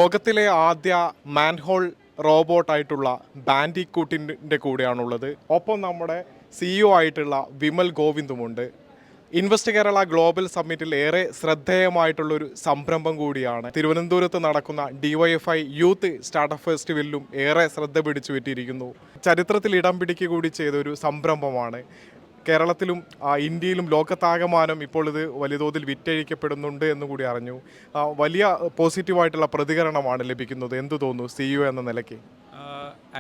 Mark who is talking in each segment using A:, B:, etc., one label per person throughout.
A: ലോകത്തിലെ ആദ്യ മാൻഹോൾ റോബോട്ടായിട്ടുള്ള ബാൻഡിക്കൂട്ടിൻ്റെ കൂടെയാണുള്ളത്. ഒപ്പം നമ്മുടെ CEO ആയിട്ടുള്ള വിമൽ ഗോവിന്ദുമുണ്ട്. ഇൻവെസ്റ്റ് കേരള ഗ്ലോബൽ സമ്മിറ്റിൽ ഏറെ ശ്രദ്ധേയമായിട്ടുള്ളൊരു സംരംഭം കൂടിയാണ്. തിരുവനന്തപുരത്ത് നടക്കുന്ന DYFI യൂത്ത് സ്റ്റാർട്ടപ്പ് ഫെസ്റ്റിവലിലും ഏറെ ശ്രദ്ധ പിടിച്ചു പറ്റിയിരിക്കുന്നു. ചരിത്രത്തിൽ ഇടം പിടിക്കുക കൂടി ചെയ്ത ഒരു സംരംഭമാണ്. കേരളത്തിലും ഇന്ത്യയിലും ലോകത്താകമാനം ഇപ്പോൾ ഇത് വലിയ തോതിൽ വിറ്റഴിക്കപ്പെടുന്നുണ്ട് എന്ന് കൂടി അറിഞ്ഞു. വലിയ പോസിറ്റീവായിട്ടുള്ള പ്രതികരണമാണ് ലഭിക്കുന്നത്. എന്തു തോന്നുന്നു CEO എന്ന നിലയ്ക്ക്?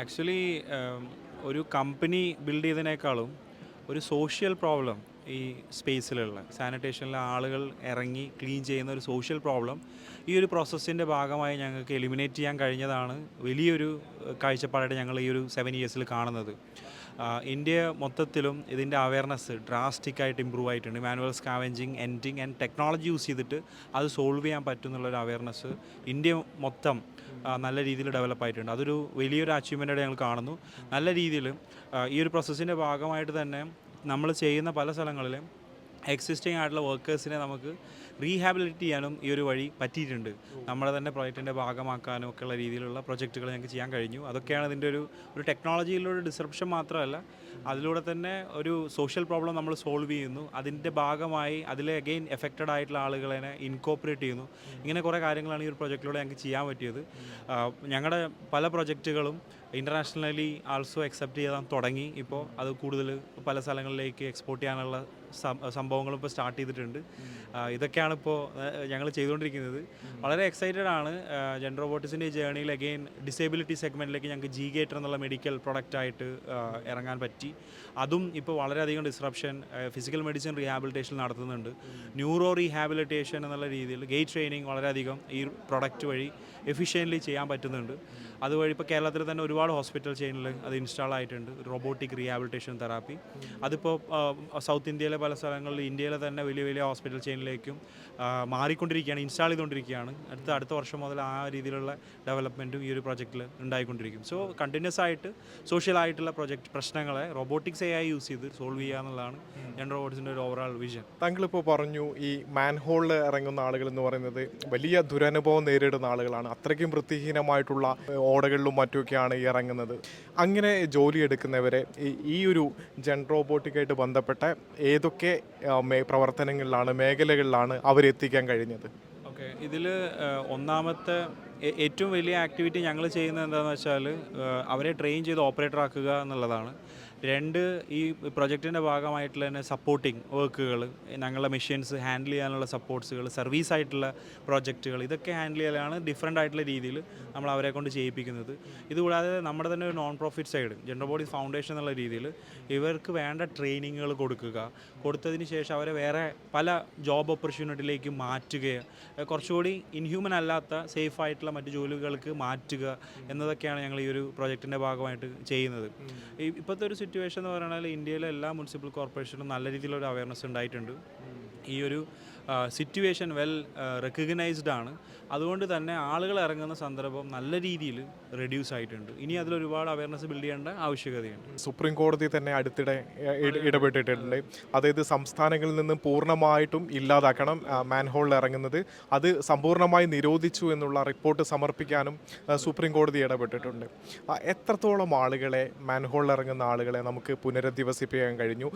B: ആക്ച്വലി ഒരു കമ്പനി ബിൽഡ് ചെയ്തതിനേക്കാളും ഒരു സോഷ്യൽ പ്രോബ്ലം ഈ സ്പേസിലുള്ള സാനിറ്റേഷനിലെ ആളുകൾ ഇറങ്ങി ക്ലീൻ ചെയ്യുന്ന ഒരു സോഷ്യൽ പ്രോബ്ലം ഈ ഒരു പ്രോസസ്സിൻ്റെ ഭാഗമായി ഞങ്ങൾക്ക് എലിമിനേറ്റ് ചെയ്യാൻ കഴിഞ്ഞതാണ് വലിയൊരു കാഴ്ചപ്പാടായിട്ട് ഞങ്ങൾ ഈ ഒരു 7 ഇയേഴ്സിൽ കാണുന്നത്. ഇന്ത്യ മൊത്തത്തിലും ഇതിൻ്റെ അവയർനെസ് ഡ്രാസ്റ്റിക്കായിട്ട് ഇമ്പ്രൂവ് ആയിട്ടുണ്ട്. Manual scavenging, ending and technology use ചെയ്തിട്ട് അത് സോൾവ് ചെയ്യാൻ പറ്റുന്നുള്ളൊരു അവയർനെസ് ഇന്ത്യ മൊത്തം നല്ല രീതിയിൽ ഡെവലപ്പ് ആയിട്ടുണ്ട്. അതൊരു വലിയൊരു അച്ചീവ്മെൻ്റായിട്ട് ഞങ്ങൾ കാണുന്നു. നല്ല രീതിയിൽ ഈ ഒരു പ്രോസസ്സിൻ്റെ ഭാഗമായിട്ട് തന്നെ നമ്മൾ ചെയ്യുന്ന പല സ്ഥലങ്ങളിലും എക്സിസ്റ്റിംഗ് ആയിട്ടുള്ള വർക്കേഴ്സിനെ നമുക്ക് റീഹാബിലിറ്റ് ചെയ്യാനും ഈ ഒരു വഴി പറ്റിയിട്ടുണ്ട്. നമ്മുടെ തന്നെ പ്രോജക്റ്റിൻ്റെ ഭാഗമാക്കാനും ഒക്കെയുള്ള രീതിയിലുള്ള പ്രൊജക്റ്റുകൾ ഞങ്ങൾക്ക് ചെയ്യാൻ കഴിഞ്ഞു. അതൊക്കെയാണ് ഇതിൻ്റെ ഒരു ടെക്നോളജിയിലൊരു ഡിസ്റപ്ഷൻ മാത്രമല്ല, അതിലൂടെ തന്നെ ഒരു സോഷ്യൽ പ്രോബ്ലം നമ്മൾ സോൾവ് ചെയ്യുന്നു. അതിൻ്റെ ഭാഗമായി അതിൽ അഗെയിൻ എഫക്റ്റഡ് ആയിട്ടുള്ള ആളുകളെ ഇൻകോപ്പറേറ്റ് ചെയ്യുന്നു. ഇങ്ങനെ കുറേ കാര്യങ്ങളാണ് ഈ ഒരു പ്രൊജക്റ്റിലൂടെ ഞങ്ങൾക്ക് ചെയ്യാൻ പറ്റിയത്. ഞങ്ങളുടെ പല പ്രൊജക്റ്റുകളും ഇൻ്റർനാഷണലി ആൾസോ അക്സെപ്റ്റ് ചെയ്യാൻ തുടങ്ങി. ഇപ്പോൾ അത് കൂടുതൽ പല സ്ഥലങ്ങളിലേക്ക് എക്സ്പോർട്ട് ചെയ്യാനുള്ള സംഭവങ്ങളും ഇപ്പോൾ സ്റ്റാർട്ട് ചെയ്തിട്ടുണ്ട്. ഇതൊക്കെയാണ് ഇപ്പോൾ ഞങ്ങൾ ചെയ്തുകൊണ്ടിരിക്കുന്നത്. വളരെ എക്സൈറ്റഡ് ആണ്. ജെൻ റോബോട്ടിക്സിൻ്റെ ജേർണിയിൽ അഗെയിൻ ഡിസേബിലിറ്റി സെഗ്മെൻറ്റിലേക്ക് ഞങ്ങൾക്ക് G-Gator എന്നുള്ള മെഡിക്കൽ പ്രൊഡക്റ്റായിട്ട് ഇറങ്ങാൻ പറ്റി. അതും ഇപ്പോൾ വളരെയധികം ഡിസ്റപ്ഷൻ ഫിസിക്കൽ മെഡിസിൻ റീഹാബിലിറ്റേഷൻ നടത്തുന്നുണ്ട്. ന്യൂറോ റീഹാബിലിറ്റേഷൻ എന്നുള്ള രീതിയിൽ ഗേറ്റ് ട്രെയിനിങ് വളരെയധികം ഈ പ്രൊഡക്റ്റ് വഴി എഫിഷ്യൻ്റ്ലി ചെയ്യാൻ പറ്റുന്നുണ്ട്. അതുവഴി ഇപ്പോൾ കേരളത്തിൽ തന്നെ ഒരുപാട് ഹോസ്പിറ്റൽ ചെയിനിൽ അത് ഇൻസ്റ്റാൾ ആയിട്ടുണ്ട്, റോബോട്ടിക് റീഹാബിലിറ്റേഷൻ തെറാപ്പി. അതിപ്പോൾ സൗത്ത് ഇന്ത്യയിലെ പല സ്ഥലങ്ങളിൽ, ഇന്ത്യയിലെ തന്നെ വലിയ വലിയ ഹോസ്പിറ്റൽ ചെയിനിലേക്കും മാറിക്കൊണ്ടിരിക്കുകയാണ്, ഇൻസ്റ്റാൾ ചെയ്തുകൊണ്ടിരിക്കുകയാണ്. അടുത്ത വർഷം മുതൽ ആ രീതിയിലുള്ള ഡെവലപ്മെൻറ്റും ഈ ഒരു പ്രൊജക്റ്റിൽ ഉണ്ടായിക്കൊണ്ടിരിക്കും. സോ കണ്ടിന്യൂസ് ആയിട്ട് സോഷ്യലായിട്ടുള്ള പ്രശ്നങ്ങളെ റോബോട്ടിക്സ് AI യൂസ് ചെയ്ത് സോൾവ് ചെയ്യുക എന്നുള്ളതാണ് ജെൻ റോബോട്ടിക്സിൻ്റെ ഒരു ഓവറോൾ വിഷൻ.
A: താങ്കളിപ്പോൾ പറഞ്ഞു ഈ മാൻഹോളിൽ ഇറങ്ങുന്ന ആളുകൾ എന്ന് പറയുന്നത് വലിയ ദുരനുഭവം നേരിടുന്ന ആളുകളാണ്. അത്രയ്ക്കും വൃത്തിഹീനമായിട്ടുള്ള ഓടകളിലും മറ്റുമൊക്കെയാണ് ഇറങ്ങുന്നത്. അങ്ങനെ ജോലി എടുക്കുന്നവരെ ഈ ഒരു ജെൻ റോബോട്ടിക്കായിട്ട് ബന്ധപ്പെട്ട ഏതൊക്കെ പ്രവർത്തനങ്ങളിലാണ്, മേഖലകളിലാണ് അവരെത്തിക്കാൻ കഴിഞ്ഞത്?
B: ഓക്കെ, ഇതിൽ ഒന്നാമത്തെ ഏറ്റവും വലിയ ആക്ടിവിറ്റി ഞങ്ങൾ ചെയ്യുന്നത് എന്താണെന്ന് വെച്ചാൽ അവരെ ട്രെയിൻ ചെയ്ത് ഓപ്പറേറ്റർ ആക്കുക എന്നുള്ളതാണ്. 2, ഈ പ്രൊജക്റ്റിൻ്റെ ഭാഗമായിട്ടുള്ള തന്നെ സപ്പോർട്ടിങ് വർക്കുകൾ, ഞങ്ങളുടെ മെഷീൻസ് ഹാൻഡിൽ ചെയ്യാനുള്ള സപ്പോർട്ട്സുകൾ, സർവീസ് ആയിട്ടുള്ള പ്രോജക്റ്റുകൾ, ഇതൊക്കെ ഹാൻഡിൽ ചെയ്യാനാണ് ഡിഫറെൻ്റ് ആയിട്ടുള്ള രീതിയിൽ നമ്മൾ അവരെ കൊണ്ട് ചെയ്യിപ്പിക്കുന്നത്. ഇതുകൂടാതെ നമ്മുടെ തന്നെ ഒരു non profit side Gen Robotics Foundation എന്നുള്ള രീതിയിൽ ഇവർക്ക് വേണ്ട ട്രെയിനിങ്ങുകൾ കൊടുത്തതിന് ശേഷം അവരെ വേറെ പല ജോബ് ഓപ്പർച്യൂണിറ്റിയിലേക്ക് മാറ്റുകയോ കുറച്ചുകൂടി ഇൻഹ്യൂമൻ അല്ലാത്ത സേഫ് ആയിട്ടുള്ള മറ്റു ജോലികൾക്ക് മാറ്റുക എന്നതൊക്കെയാണ് ഞങ്ങൾ ഈ ഒരു പ്രൊജക്റ്റിൻ്റെ ഭാഗമായിട്ട് ചെയ്യുന്നത്. ഇപ്പോഴത്തെ ഒരു സിറ്റുവേഷൻ എന്ന് പറയുന്നത് ഇന്ത്യയിലെ എല്ലാ മുനിസിപ്പൽ കോർപ്പറേഷനും നല്ല രീതിയിലൊരു അവയർനെസ് ഉണ്ടായിട്ടുണ്ട്. ഈ ഒരു സിറ്റുവേഷൻ വെൽ റെക്കഗ്നൈസ്ഡ് ആണ്. അതുകൊണ്ട് തന്നെ ആളുകൾ ഇറങ്ങുന്ന സന്ദർഭം നല്ല രീതിയിൽ റെഡ്യൂസ് ആയിട്ടുണ്ട്. ഇനി അതിലൊരുപാട് അവയർനെസ് ബിൽഡ് ചെയ്യേണ്ട ആവശ്യകതയുണ്ട്.
A: സുപ്രീം കോടതി തന്നെ അടുത്തിടെ ഇടപെട്ടിട്ടുണ്ട്. അതായത് സംസ്ഥാനങ്ങളിൽ നിന്ന് പൂർണ്ണമായിട്ടും ഇല്ലാതാക്കണം മാൻഹോളിൽ ഇറങ്ങുന്നത്, അത് സമ്പൂർണ്ണമായി നിരോധിച്ചു എന്നുള്ള റിപ്പോർട്ട് സമർപ്പിക്കാനും സുപ്രീം കോടതി ഇടപെട്ടിട്ടുണ്ട്. എത്രത്തോളം ആളുകളെ, മാൻഹോളിൽ ഇറങ്ങുന്ന ആളുകളെ നമുക്ക് പുനരധിവസിപ്പിക്കാൻ കഴിഞ്ഞു?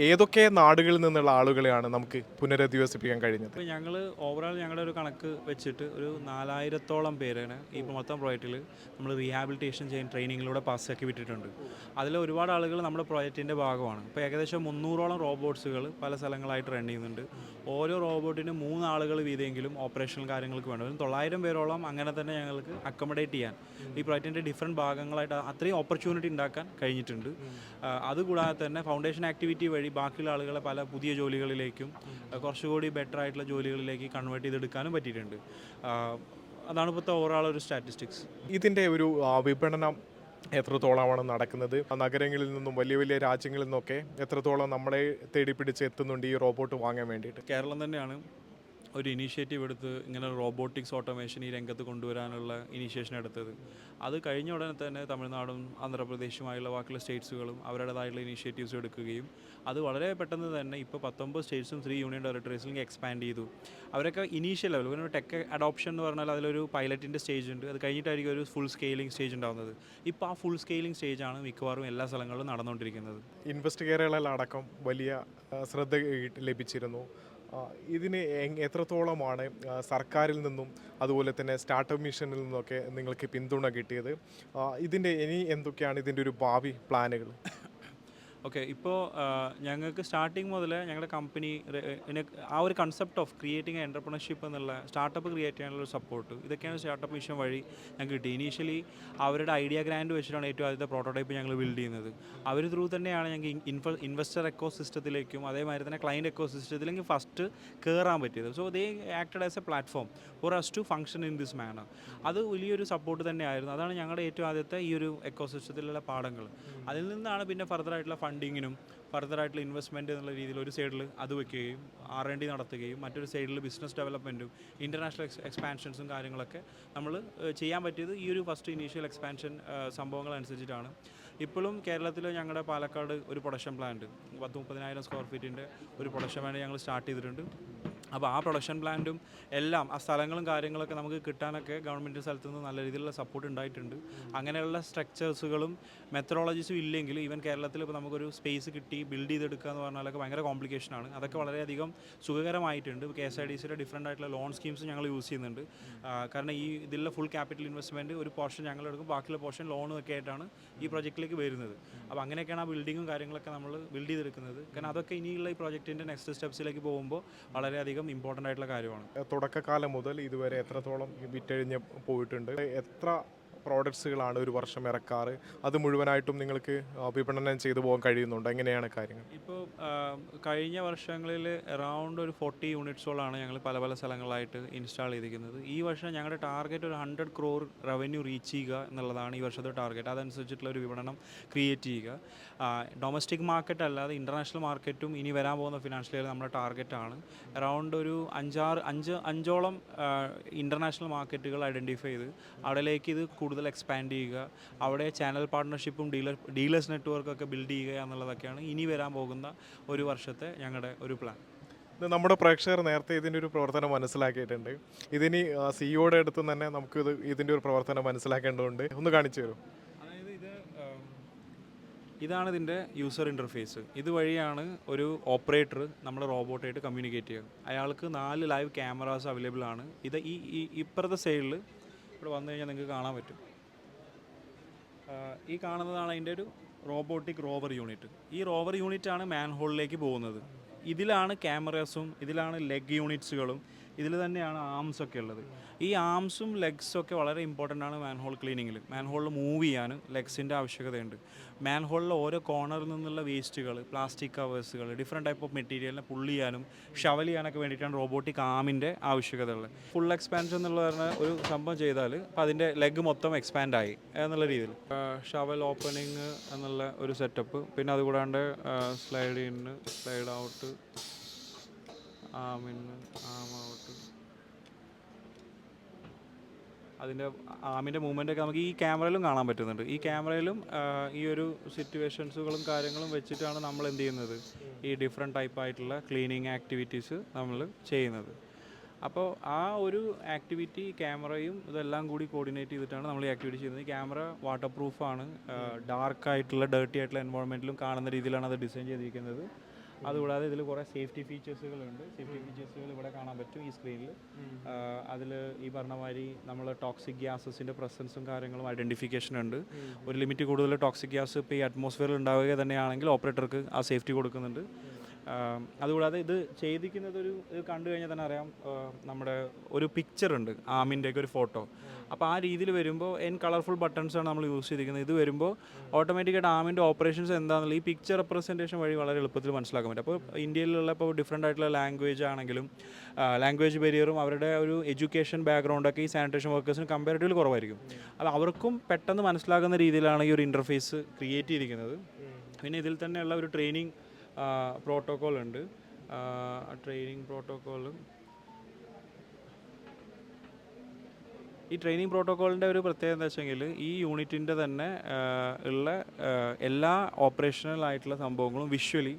A: ഏതൊക്കെ നാടുകളിൽ നിന്നുള്ള ആളുകളെയാണ് നമുക്ക് പുനരധിവസിപ്പിക്കാൻ കഴിഞ്ഞത്?
B: ഇപ്പോൾ ഞങ്ങൾ ഓവറോൾ ഞങ്ങളുടെ ഒരു കണക്ക് വെച്ചിട്ട് ഒരു 4000-ഓളം പേരാണ് ഈ മൊത്തം പ്രോജക്റ്റിൽ നമ്മൾ റീഹാബിലിറ്റേഷൻ ട്രെയിനിങ്ങിലൂടെ പാസ്സാക്കി വിട്ടിട്ടുണ്ട്. അതിൽ ഒരുപാട് ആളുകൾ നമ്മുടെ പ്രോജക്റ്റിൻ്റെ ഭാഗമാണ്. ഇപ്പോൾ ഏകദേശം 300-ഓളം റോബോട്ട്സുകൾ പല സ്ഥലങ്ങളായിട്ട് റൺ ചെയ്യുന്നുണ്ട്. ഓരോ റോബോട്ടിനും 3 ആളുകൾ വീതെങ്കിലും ഓപ്പറേഷണൽ കാര്യങ്ങൾക്ക് വേണം. 900 പേരോളം അങ്ങനെ തന്നെ ഞങ്ങൾക്ക് അക്കോമഡേറ്റ് ചെയ്യാൻ ഈ പ്രോജക്റ്റിൻ്റെ ഡിഫറെൻറ്റ് ഭാഗങ്ങളായിട്ട് അത്രയും ഓപ്പർച്യൂണിറ്റി ഉണ്ടാക്കാൻ കഴിഞ്ഞിട്ടുണ്ട്. അതുകൂടാതെ തന്നെ ഫൗണ്ടേഷൻ ആക്ടിവിറ്റി വഴി ബാക്കിയുള്ള ആളുകളെ പല പുതിയ ജോലികളിലേക്കും കുറച്ചുകൂടി ബെറ്റർ ആയിട്ടുള്ള ജോലികളിലേക്ക് കൺവേർട്ട് ചെയ്തെടുക്കാനും പറ്റിയിട്ടുണ്ട്. അതാണ് ഇപ്പോഴത്തെ ഓവറോൾ ഒരു സ്റ്റാറ്റിസ്റ്റിക്സ്.
A: ഇതിൻ്റെ ഒരു വിപണനം എത്രത്തോളമാണ് നടക്കുന്നത്? നഗരങ്ങളിൽ നിന്നും വലിയ വലിയ രാജ്യങ്ങളിൽ നിന്നൊക്കെ എത്രത്തോളം നമ്മളെ തേടി പിടിച്ച് എത്തുന്നുണ്ട് ഈ റോബോട്ട് വാങ്ങാൻ വേണ്ടിയിട്ട്?
B: കേരളം തന്നെയാണ് ഒരു ഇനീഷ്യേറ്റീവ് എടുത്ത് ഇങ്ങനെ റോബോട്ടിക്സ് ഓട്ടോമേഷൻ ഈ രംഗത്ത് കൊണ്ടുവരാനുള്ള ഇനീഷ്യേഷൻ എടുത്തത്. അത് കഴിഞ്ഞ ഉടനെ തന്നെ തമിഴ്നാടും ആന്ധ്രാപ്രദേശുമായുള്ള ബാക്കിയുള്ള സ്റ്റേറ്റ്സുകളും അവരുടേതായിട്ടുള്ള ഇനീഷ്യേറ്റീവ്സ് എടുക്കുകയും അത് വളരെ പെട്ടെന്ന് തന്നെ ഇപ്പോൾ 19 സ്റ്റേറ്റ്സും 3 യൂണിയൻ ടെറിട്ടറീസിലും എക്സ്പാൻഡ് ചെയ്തു. അവരൊക്കെ ഇനീഷ്യൽ ലെവൽ ഒരു ടെക് അഡോപ്ഷൻ എന്ന് പറഞ്ഞാൽ അതിലൊരു പൈലറ്റിൻ്റെ സ്റ്റേജ് ഉണ്ട്. അത് കഴിഞ്ഞിട്ടായിരിക്കും ഒരു ഫുൾ സ്കെയിലിംഗ് സ്റ്റേജ് ഉണ്ടാകുന്നത്. ഇപ്പോൾ ആ ഫുൾ സ്കെയിലിംഗ് സ്റ്റേജാണ് മിക്കവാറും എല്ലാ സ്ഥലങ്ങളിലും നടന്നുകൊണ്ടിരിക്കുന്നത്.
A: ഇൻവെസ്റ്റ് കേരളയിലടക്കം വലിയ ശ്രദ്ധ ലഭിച്ചിരുന്നു. ഇതിന് എത്രത്തോളമാണ് സർക്കാരിൽ നിന്നും അതുപോലെ തന്നെ സ്റ്റാർട്ടപ്പ് മിഷനിൽ നിന്നൊക്കെ നിങ്ങൾക്ക് പിന്തുണ കിട്ടിയത്? ഇതിൻ്റെ ഇനി എന്തൊക്കെയാണ് ഇതിൻ്റെ ഒരു ഭാവി പ്ലാനുകൾ?
B: ഓക്കെ, ഇപ്പോൾ ഞങ്ങൾക്ക് സ്റ്റാർട്ടിങ് മുതൽ ഞങ്ങളുടെ കമ്പനി ആ ഒരു കൺസെപ്റ്റ് ഓഫ് ക്രിയേറ്റിംഗ് എൻ്റർപ്രണർഷിപ്പ് എന്നുള്ള സ്റ്റാർട്ടപ്പ് ക്രിയേറ്റ് ചെയ്യാനുള്ള ഒരു സപ്പോർട്ട്, ഇതൊക്കെയാണ് സ്റ്റാർട്ടപ്പ് മിഷൻ വഴി ഞങ്ങൾക്ക് കിട്ടി. ഇനീഷ്യലി അവരുടെ ഐഡിയ ഗ്രാൻഡ് വെച്ചിട്ടാണ് ഏറ്റവും ആദ്യത്തെ പ്രോട്ടോടൈപ്പ് ഞങ്ങൾ ബിൽഡ് ചെയ്യുന്നത്. അവർ ത്രൂ തന്നെയാണ് ഞങ്ങൾക്ക് ഇൻവെസ്റ്റർ എക്കോ സിസ്റ്റത്തിലേക്കും അതേമാതിരി തന്നെ ക്ലയൻറ്റ് എക്കോ സിസ്റ്റത്തിലേക്ക് ഫസ്റ്റ് കയറാൻ പറ്റിയത്. So they acted as a platform for us to function in this manner. അത് വലിയൊരു സപ്പോർട്ട് തന്നെയായിരുന്നു. അതാണ് ഞങ്ങളുടെ ഏറ്റവും ആദ്യത്തെ ഈ ഒരു എക്കോ സിസ്റ്റത്തിലുള്ള പാഠങ്ങൾ. അതിൽ നിന്നാണ് പിന്നെ ഫർദറായിട്ടുള്ള ഫണ്ടിങ്ങിനും ഫർദറായിട്ടുള്ള ഇൻവെസ്റ്റ്മെൻറ്റ് എന്നുള്ള രീതിയിൽ ഒരു സൈഡിൽ അത് വെക്കുകയും R&D നടത്തുകയും മറ്റൊരു സൈഡിൽ ബിസിനസ് ഡെവലപ്മെൻറ്റും ഇൻ്റർനാഷണൽ എക്സ്പാൻഷൻസും കാര്യങ്ങളൊക്കെ നമ്മൾ ചെയ്യാൻ പറ്റിയത് ഈ ഒരു ഫസ്റ്റ് ഇനീഷ്യൽ എക്സ്പാൻഷൻ സംഭവങ്ങൾ അനുസരിച്ചിട്ടാണ്. ഇപ്പോഴും കേരളത്തിൽ ഞങ്ങളുടെ പാലക്കാട് ഒരു പ്രൊഡക്ഷൻ പ്ലാന്റ് 30,000 സ്ക്വയർ ഫീറ്റിൻ്റെ ഒരു പ്രൊഡക്ഷൻ പ്ലാന്റ് ഞങ്ങൾ സ്റ്റാർട്ട് ചെയ്തിട്ടുണ്ട്. അപ്പോൾ ആ പ്രൊഡക്ഷൻ പ്ലാന്റും എല്ലാം ആ സ്ഥലങ്ങളും കാര്യങ്ങളൊക്കെ നമുക്ക് കിട്ടാനൊക്കെ ഗവൺമെൻറ് സ്ഥലത്തു നിന്ന് നല്ല രീതിയിലുള്ള സപ്പോർട്ട് ഉണ്ടായിട്ടുണ്ട്. അങ്ങനെയുള്ള സ്ട്രക്ചേഴ്സുകളും മെത്തഡോളജീസും ഇല്ലെങ്കിൽ ഈവൻ കേരളത്തിൽ ഇപ്പോൾ നമുക്കൊരു സ്പേസ് കിട്ടി ബിൽഡ് ചെയ്തെടുക്കുക എന്ന് പറഞ്ഞാലൊക്കെ ഭയങ്കര കോംപ്ലിക്കേഷനാണ്. അതൊക്കെ വളരെയധികം സുഖകരമായിട്ടുണ്ട്. KSIDCയുടെ ഡിഫറൻ്റ് ആയിട്ടുള്ള ലോൺ സ്കീംസ് ഞങ്ങൾ യൂസ് ചെയ്യുന്നുണ്ട്. കാരണം ഈ ഇതിലുള്ള ഫുൾ ക്യാപിറ്റൽ ഇൻവെസ്റ്റ്മെൻറ്റ് ഒരു പോർഷൻ ഞങ്ങൾ എടുക്കും, ബാക്കിയുള്ള പോർഷൻ ലോണും ഒക്കെ ആയിട്ടാണ് ഈ പ്രോജക്റ്റിലേക്ക് വരുന്നത്. അപ്പോൾ അങ്ങനെയൊക്കെയാണ് ആ ബിൽഡിങ്ങും കാര്യങ്ങളൊക്കെ നമ്മൾ ബിൽഡ് ചെയ്തെടുക്കുന്നത്. കാരണം അതൊക്കെ ഇനിയുള്ള ഈ പ്രോജക്റ്റിൻ്റെ നെക്സ്റ്റ് സ്റ്റെപ്സിലേക്ക് പോകുമ്പോൾ വളരെയധികം ഇമ്പോർട്ടൻ്റ് ആയിട്ടുള്ള കാര്യമാണ്.
A: തുടക്കകാലം മുതൽ ഇതുവരെ എത്രത്തോളം വിറ്റഴിഞ്ഞ് പോയിട്ടുണ്ട്? എത്ര പ്രോഡക്ട്സുകളാണ് ഒരു വർഷം ഇറക്കാറ്? അത് മുഴുവനായിട്ടും നിങ്ങൾക്ക് വിപണനം ചെയ്തു പോകാൻ കഴിയുന്നുണ്ട്? എങ്ങനെയാണ് കാര്യങ്ങൾ?
B: ഇപ്പോൾ കഴിഞ്ഞ വർഷങ്ങളിൽ അറൗണ്ട് ഒരു 40 യൂണിറ്റ്സോളാണ് ഞങ്ങൾ പല പല സ്ഥലങ്ങളായിട്ട് ഇൻസ്റ്റാൾ ചെയ്തിരിക്കുന്നത്. ഈ വർഷം ഞങ്ങളുടെ ടാർഗറ്റ് ഒരു 100 crore റവന്യൂ റീച്ച് ചെയ്യുക എന്നുള്ളതാണ് ഈ വർഷത്തെ ടാർഗറ്റ്. അതനുസരിച്ചിട്ടുള്ള ഒരു വിപണനം ക്രിയേറ്റ് ചെയ്യുക. ഡൊമസ്റ്റിക് മാർക്കറ്റ് അല്ലാതെ ഇൻ്റർനാഷണൽ മാർക്കറ്റും ഇനി വരാൻ പോകുന്ന ഫിനാൻഷ്യൽ ഇയർ നമ്മുടെ ടാർഗറ്റാണ്. അറൗണ്ട് ഒരു 5ഓളം ഇൻ്റർനാഷണൽ മാർക്കറ്റുകൾ ഐഡൻറ്റിഫൈ ചെയ്ത് അവിടേക്ക് ഇത് കൂടുതൽ എക്സ്പാൻഡ് ചെയ്യുക, അവിടെ ചാനൽ പാർട്ട്ണർഷിപ്പും ഡീലേഴ്സ് നെറ്റ്വർക്കൊക്കെ ബിൽഡ് ചെയ്യുക എന്നുള്ളതൊക്കെയാണ് ഇനി വരാൻ പോകുന്ന ഒരു വർഷത്തെ ഞങ്ങളുടെ ഒരു പ്ലാൻ.
A: നമ്മുടെ പ്രേക്ഷകർ നേരത്തെ ഇതിൻ്റെ ഒരു പ്രവർത്തനം മനസ്സിലാക്കിയിട്ടുണ്ട്. ഇതിനി സിഇഒയുടെ അടുത്ത് തന്നെ നമുക്ക് ഇതിൻ്റെ ഒരു പ്രവർത്തനം മനസ്സിലാക്കേണ്ടതുണ്ട്. ഒന്ന് കാണിച്ചു തരും.
B: അതായത് ഇതാണ് ഇതിൻ്റെ യൂസർ ഇൻ്റർഫേസ്. ഇതുവഴിയാണ് ഒരു ഓപ്പറേറ്റർ നമ്മുടെ റോബോട്ടായിട്ട് കമ്മ്യൂണിക്കേറ്റ് ചെയ്യുക. അയാൾക്ക് 4 ലൈവ് ക്യാമറാസ് അവൈലബിൾ ആണ്. ഇത് ഈ ഇപ്പുറത്തെ സൈഡിൽ ഇവിടെ വന്നു കഴിഞ്ഞാൽ നിങ്ങൾക്ക് കാണാൻ പറ്റും. ഈ കാണുന്നതാണ് അതിൻ്റെ ഒരു റോബോട്ടിക് റോവർ യൂണിറ്റ്. ഈ റോവർ യൂണിറ്റാണ് മാൻഹോളിലേക്ക് പോകുന്നത്. ഇതിലാണ് ക്യാമറാസും ഇതിലാണ് ലെഗ് യൂണിറ്റ്സുകളും ഇതിൽ തന്നെയാണ് ആംസൊക്കെ ഉള്ളത്. ഈ ആംസും ലെഗ്സൊക്കെ വളരെ ഇമ്പോർട്ടൻ്റ് ആണ് മാൻഹോൾ ക്ലീനിങ്ങിൽ. മാൻഹോളിൽ മൂവ് ചെയ്യാൻ ലെഗ്സിൻ്റെ ആവശ്യകതയുണ്ട്. മാൻഹോളിലെ ഓരോ കോർണറിൽ നിന്നുള്ള വേസ്റ്റുകൾ, പ്ലാസ്റ്റിക് കവേഴ്സുകൾ, ഡിഫറെൻറ്റ് ടൈപ്പ് ഓഫ് മെറ്റീരിയലിനെ പുള്ള് ചെയ്യാനും ഷവൽ ചെയ്യാനൊക്കെ വേണ്ടിയിട്ടാണ് റോബോട്ടിക് ആമിൻ്റെ ആവശ്യകത ഉള്ളത്. ഫുൾ എക്സ്പാൻഷൻ എന്നുള്ള ഒരു സംഭവം ചെയ്താൽ അപ്പോൾ അതിൻ്റെ ലെഗ് മൊത്തം എക്സ്പാൻഡ് ആയി എന്നുള്ള രീതിയിൽ ഷവൽ ഓപ്പണിങ് എന്നുള്ള ഒരു സെറ്റപ്പ്. പിന്നെ അതുകൂടാണ്ട് slide in, slide out, arm out, അതിൻ്റെ ആമിൻ്റെ മൂവ്മെൻറ്റൊക്കെ നമുക്ക് ഈ ക്യാമറയിലും കാണാൻ പറ്റുന്നുണ്ട്. ഈ ക്യാമറയിലും ഈ ഒരു സിറ്റുവേഷൻസുകളും കാര്യങ്ങളും വെച്ചിട്ടാണ് നമ്മൾ എന്ത് ചെയ്യുന്നത്, ഈ ഡിഫറെൻറ്റ് ടൈപ്പായിട്ടുള്ള ക്ലീനിങ് ആക്ടിവിറ്റീസ് നമ്മൾ ചെയ്യുന്നത്. അപ്പോൾ ആ ഒരു ആക്ടിവിറ്റി ക്യാമറയും ഇതെല്ലാം കൂടി കോർഡിനേറ്റ് ചെയ്തിട്ടാണ് നമ്മൾ ഈ ആക്ടിവിറ്റി ചെയ്യുന്നത്. ഈ ക്യാമറ വാട്ടർ പ്രൂഫാണ്. ഡാർക്കായിട്ടുള്ള ഡേർട്ടി ആയിട്ടുള്ള എൻവയോൺമെൻറ്റിലും കാണുന്ന രീതിയിലാണ് അത് ഡിസൈൻ ചെയ്തിരിക്കുന്നത്. അതുകൂടാതെ ഇതിൽ കുറേ സേഫ്റ്റി ഫീച്ചേഴ്സുകളുണ്ട്. സേഫ്റ്റി ഫീച്ചേഴ്സുകൾ ഇവിടെ കാണാൻ പറ്റും ഈ സ്ക്രീനിൽ. അതിൽ ഈ പറഞ്ഞ മാതിരി നമ്മൾ ടോക്സിക് ഗ്യാസസിൻ്റെ പ്രസൻസും കാര്യങ്ങളും ഐഡൻറ്റിഫിക്കേഷൻ ഉണ്ട്. ഒരു ലിമിറ്റ് കൂടുതൽ ടോക്സിക് ഗ്യാസ് ഇപ്പോൾ ഈ അറ്റ്മോസ്ഫിയറിൽ ഉണ്ടാവുക തന്നെയാണെങ്കിൽ ഓപ്പറേറ്റർക്ക് ആ സേഫ്റ്റി കൊടുക്കുന്നുണ്ട്. അതുകൂടാതെ ഇത് ചെയ്തിരിക്കുന്നത് ഇത് കണ്ടു കഴിഞ്ഞാൽ തന്നെ അറിയാം, നമ്മുടെ ഒരു പിക്ചറുണ്ട് ആമിൻ്റെയൊക്കെ ഒരു ഫോട്ടോ. അപ്പോൾ ആ രീതിയിൽ വരുമ്പോൾ കളർഫുൾ ബട്ടൺസാണ് നമ്മൾ യൂസ് ചെയ്തിരിക്കുന്നത്. ഇത് വരുമ്പോൾ ഓട്ടോമാറ്റിക്കായിട്ട് ആമിൻ്റെ ഓപ്പറേഷൻസ് എന്താണെന്നുള്ള ഈ പിക്ചർ റെപ്രസെൻറ്റേഷൻ വഴി വളരെ എളുപ്പത്തിൽ മനസ്സിലാക്കാൻ പറ്റും. അപ്പോൾ ഇന്ത്യയിലുള്ള ഇപ്പോൾ ഡിഫറെൻ്റ് ആയിട്ടുള്ള ലാംഗ്വേജ് ആണെങ്കിലും ലാംഗ്വേജ് ബാരിയറും അവരുടെ ഒരു എഡ്യൂക്കേഷൻ ബാക്ക്ഗ്രൗണ്ടൊക്കെ ഈ സാനിറ്റേഷൻ വർക്കേഴ്സിന് കമ്പാരിറ്റീവ്ലി കുറവായിരിക്കും. അപ്പോൾ അവർക്കും പെട്ടെന്ന് മനസ്സിലാകുന്ന രീതിയിലാണ് ഈ ഒരു ഇൻ്റർഫേസ് ക്രിയേറ്റ് ചെയ്തിരിക്കുന്നത്. പിന്നെ ഇതിൽ തന്നെയുള്ള ഒരു ട്രെയിനിങ് പ്രോട്ടോക്കോൾ ഉണ്ട്. ട്രെയിനിങ് പ്രോട്ടോക്കോൾ ഈ ട്രെയിനിങ് പ്രോട്ടോക്കോളിൻ്റെ ഒരു പ്രത്യേകത എന്താ വെച്ചെങ്കിൽ ഈ യൂണിറ്റിൻ്റെ തന്നെ ഉള്ള എല്ലാ ഓപ്പറേഷണൽ ആയിട്ടുള്ള സംഭവങ്ങളും വിഷ്വലി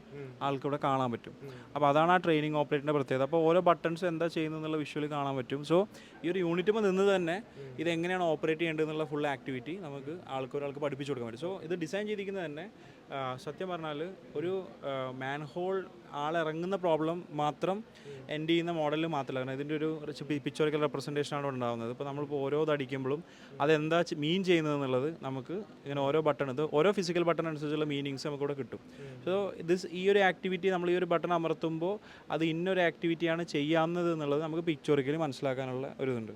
B: ആൾക്കിവിടെ കാണാൻ പറ്റും. അപ്പോൾ അതാണ് ആ ട്രെയിനിങ് ഓപ്പറേറ്ററിൻ്റെ പ്രത്യേകത. അപ്പോൾ ഓരോ ബട്ടൺസ് എന്താ ചെയ്യുന്നതെന്നുള്ള വിഷ്വലി കാണാൻ പറ്റും. സോ ഈ ഒരു യൂണിറ്റുമ്പോൾ നിന്ന് തന്നെ ഇതെങ്ങനെയാണ് ഓപ്പറേറ്റ് ചെയ്യേണ്ടതെന്നുള്ള ഫുൾ ആക്ടിവിറ്റി നമുക്ക് ഒരാൾക്ക് പഠിപ്പിച്ചു കൊടുക്കാൻ പറ്റും. സോ ഇത് ഡിസൈൻ ചെയ്തിരിക്കുന്നത് തന്നെ സത്യം പറഞ്ഞാൽ ഒരു മാൻഹോൾ ആളിറങ്ങുന്ന പ്രോബ്ലം മാത്രം എൻഡ് ചെയ്യുന്ന മോഡലിൽ മാത്രമല്ല, കാരണം ഇതിൻ്റെ ഒരു പിക്ചറിക്കൽ റെപ്രസെൻറ്റേഷനാണ് ഉണ്ടാകുന്നത്. ഇപ്പോൾ നമ്മളിപ്പോൾ ഓരോ അടിക്കുമ്പോഴും അതെന്താ മീൻ ചെയ്യുന്നതെന്നുള്ളത് നമുക്ക് ഇങ്ങനെ ഓരോ ബട്ടൺ, ഇത് ഓരോ ഫിസിക്കൽ ബട്ടൺ അനുസരിച്ചുള്ള മീനിങ്സ് നമുക്കിവിടെ കിട്ടും. സോ ഈ ഒരു ആക്ടിവിറ്റി നമ്മൾ ഈ ഒരു ബട്ടൺ അമർത്തുമ്പോൾ അത് ഇന്നൊരു ആക്ടിവിറ്റിയാണ് ചെയ്യാവുന്നത് എന്നുള്ളത് നമുക്ക് പിക്ചറിക്കലി മനസ്സിലാക്കാനുള്ള ഒരു ഇതുണ്ട്.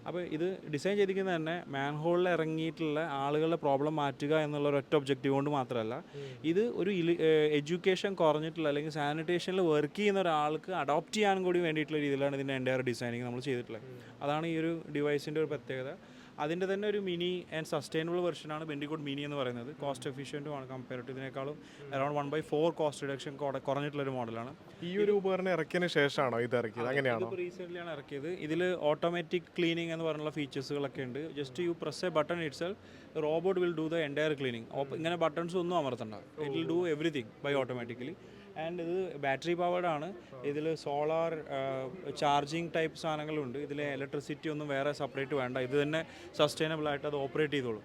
B: അപ്പോൾ ഇത് ഡിസൈൻ ചെയ്തിരിക്കുന്നത് തന്നെ മാൻഹോളിൽ ഇറങ്ങിയിട്ടുള്ള ആളുകളുടെ പ്രോബ്ലം മാറ്റുക എന്നുള്ള ഒരൊറ്റ ഒബ്ജക്റ്റീവ് കൊണ്ട് മാത്രമല്ല, ഇത് ഒരു എഡ്യൂക്കേഷൻ കുറഞ്ഞിട്ടുള്ള അല്ലെങ്കിൽ സാനിറ്റേഷനിൽ വർക്ക് ചെയ്യുന്ന ഒരാൾക്ക് അഡോപ്റ്റ് ചെയ്യാനും കൂടി വേണ്ടിയിട്ടുള്ള രീതിയിലാണ് ഇതിൻ്റെ എൻ്റയർ ഡിസൈനിങ് നമ്മൾ ചെയ്തിട്ടുള്ളത്. അതാണ് ഈ ഒരു ഡിവൈസിൻ്റെ ഒരു പ്രത്യേകത. അതിൻ്റെ തന്നെ ഒരു മിനി ആൻഡ് സസ്റ്റൈനബിൾ വെർഷനാണ് ബെൻഡിക്കോട്ട് മിനി എന്ന് പറയുന്നത്. കോസ്റ്റ് എഫിഷ്യൻറ്റുമാണ് കമ്പയർ ടു ഇതിനേക്കാളും അറൌണ്ട് 1/4 കോസ്റ്റ് റിഡക്ഷൻ കുറഞ്ഞിട്ടുള്ളൊരു മോഡലാണ്.
A: ഈ ഒരു ഉപകരണം ഇറക്കിയതിന് ശേഷമാണോ ഇത് ഇറക്കിയത്? അങ്ങനെയാണോ?
B: ഇതിപ്പോൾ റീസെൻ്റ്ലിയാണ് ഇറക്കിയത്. ഇതിൽ ഓട്ടോമാറ്റിക് ക്ലീനിങ് എന്ന് പറഞ്ഞുള്ള ഫീച്ചേഴ്സുകളൊക്കെ ഉണ്ട്. Just you press a button itself, robot will do the entire cleaning. ഇങ്ങനെ ബട്ടൺസ് ഒന്നും അമർത്തണ്ട, it will do everything by automatically. And ഇത് ബാറ്ററി പവേർഡ് ആണ്. ഇതിൽ സോളാർ ചാർജിങ് ടൈപ്പ് സാധനങ്ങളുണ്ട്. ഇതിൽ ഇലക്ട്രിസിറ്റി ഒന്നും വേറെ സെപ്പറേറ്റ് വേണ്ട, ഇത് തന്നെ സസ്റ്റൈനബിൾ ആയിട്ട് അത് ഓപ്പറേറ്റ് ചെയ്തോളും.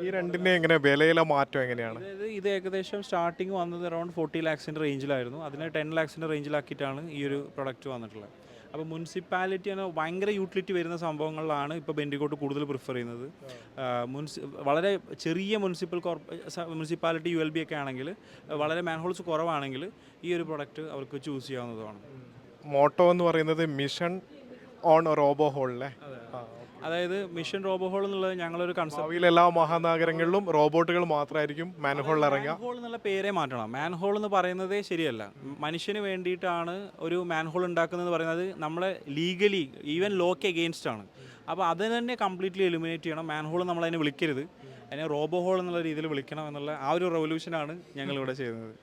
A: ഈ രണ്ടിൻ്റെ എങ്ങനെ വിലയിലെ മാറ്റം എങ്ങനെയാണ്?
B: അതായത് ഇത് ഏകദേശം സ്റ്റാർട്ടിങ് വന്നത് അറൌണ്ട് 40 lakhs റേഞ്ചിലായിരുന്നു. അതിനെ 10 lakhs റേഞ്ചിലാക്കിയിട്ടാണ് ഈ ഒരു പ്രൊഡക്റ്റ് വന്നിട്ടുള്ളത്. അപ്പോൾ മുനിസിപ്പാലിറ്റി ആണ് ഭയങ്കര യൂട്ടിലിറ്റി വരുന്ന സംഭവങ്ങളിലാണ് ഇപ്പോൾ ബെൻഡിക്കോട്ട് കൂടുതൽ പ്രിഫർ ചെയ്യുന്നത്. വളരെ ചെറിയ മുനിസിപ്പാലിറ്റി ULB ഒക്കെ ആണെങ്കിൽ, വളരെ മാൻഹോൾസ് കുറവാണെങ്കിൽ ഈ ഒരു പ്രൊഡക്റ്റ് അവർക്ക് ചൂസ് ചെയ്യാവുന്നതാണ്.
A: മോട്ടോ എന്ന് പറയുന്നത് മിഷൻ ഓൺ റോബോ ഹോളിലെ,
B: അതായത് മിഷൻ റോബോ ഹോൾ എന്നുള്ളത് ഞങ്ങളൊരു
A: ഭാവിയിൽ എല്ലാ മഹാനഗരങ്ങളിലും റോബോട്ടുകൾ മാത്രമായിരിക്കും മാൻഹോളിൽ ഇറങ്ങുക.
B: മാൻഹോൾ എന്നുള്ള പേരേ മാറ്റണം. മാൻഹോൾ എന്ന് പറയുന്നതേ ശരിയല്ല. മനുഷ്യന് വേണ്ടിയിട്ടാണ് ഒരു മാൻഹോൾ ഉണ്ടാക്കുന്നത് പറയുന്നത് നമ്മളെ ലീഗലി ഈവൻ ലോക്ക് എഗെയിൻസ്റ്റ് ആണ്. അപ്പോൾ അത് തന്നെ കംപ്ലീറ്റ്ലി എലിമിനേറ്റ് ചെയ്യണം. മാൻഹോൾ നമ്മളതിനെ വിളിക്കരുത്, അതിനെ റോബോ ഹോൾ എന്നുള്ള രീതിയിൽ വിളിക്കണം എന്നുള്ള ആ ഒരു റെവല്യൂഷനാണ് ഞങ്ങളിവിടെ ചെയ്യുന്നത്.